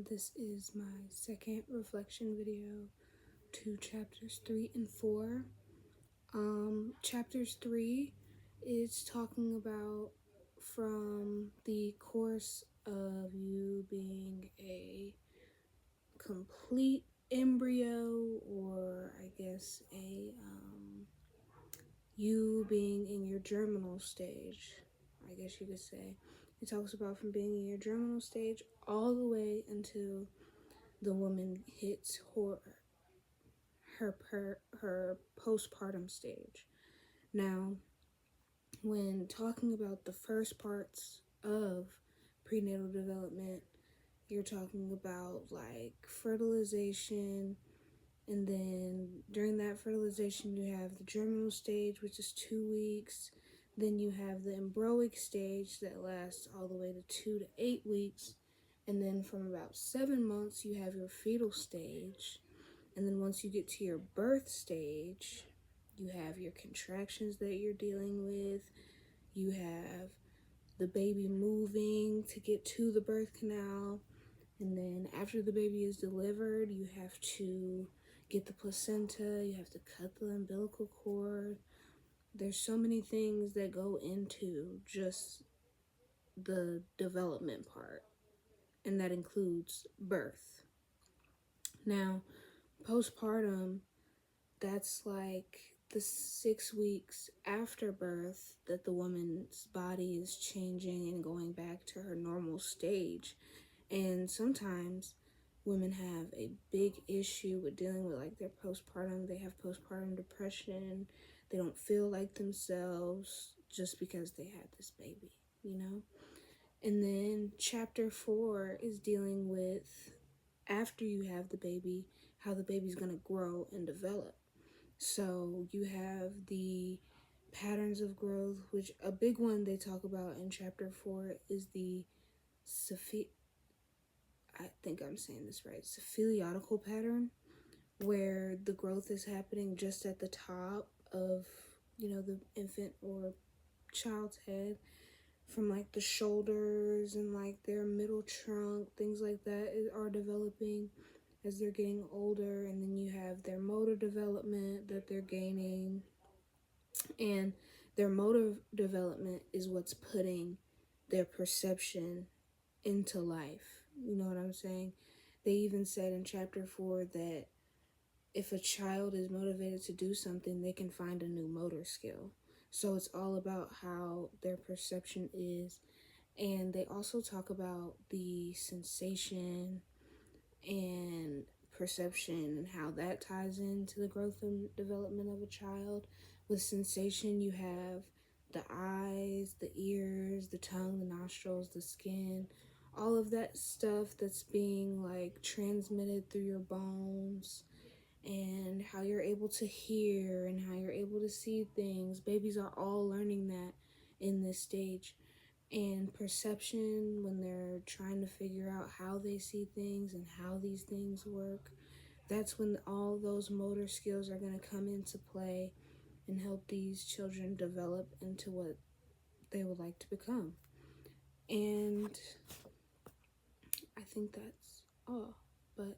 This is my second reflection video to chapters 3 and 4. Chapters 3 is talking about from the course of you being a complete embryo, or I guess you being in your germinal stage, I guess you could say. It talks about from being in your germinal stage all the way until the woman hits her postpartum stage. Now, when talking about the first parts of prenatal development, you're talking about like fertilization, and then during that fertilization you have the germinal stage, which is 2 weeks. Then you have the embroic stage that lasts all the way to 2 to 8 weeks. And then from about 7 months, you have your fetal stage. And then once you get to your birth stage, you have your contractions that you're dealing with. You have the baby moving to get to the birth canal. And then after the baby is delivered, you have to get the placenta, you have to cut the umbilical cord. There's so many things that go into just the development part, and that includes birth. Now, postpartum, that's like the 6 weeks after birth that the woman's body is changing and going back to her normal stage. And sometimes women have a big issue with dealing with like their postpartum. They have postpartum depression. They don't feel like themselves just because they had this baby, you know? And then chapter 4 is dealing with after you have the baby, how the baby's going to grow and develop. So you have the patterns of growth, which a big one they talk about in chapter 4 is the I think I'm saying this right, cephalical pattern, where the growth is happening just at the top of, the infant or child's head, from like the shoulders and like their middle trunk, things like that are developing as they're getting older. And then you have their motor development that they're gaining, and their motor development is what's putting their perception into life. You know what I'm saying? They even said in chapter 4 that if a child is motivated to do something, they can find a new motor skill. So it's all about how their perception is. And they also talk about the sensation and perception and how that ties into the growth and development of a child. With sensation, you have the eyes, the ears, the tongue, the nostrils, the skin, all of that stuff that's being like transmitted through your bones, and how you're able to hear and how you're able to see things. Babies are all learning that in this stage. And perception, when they're trying to figure out how they see things and how these things work, that's when all those motor skills are going to come into play and help these children develop into what they would like to become. And I think that's all. But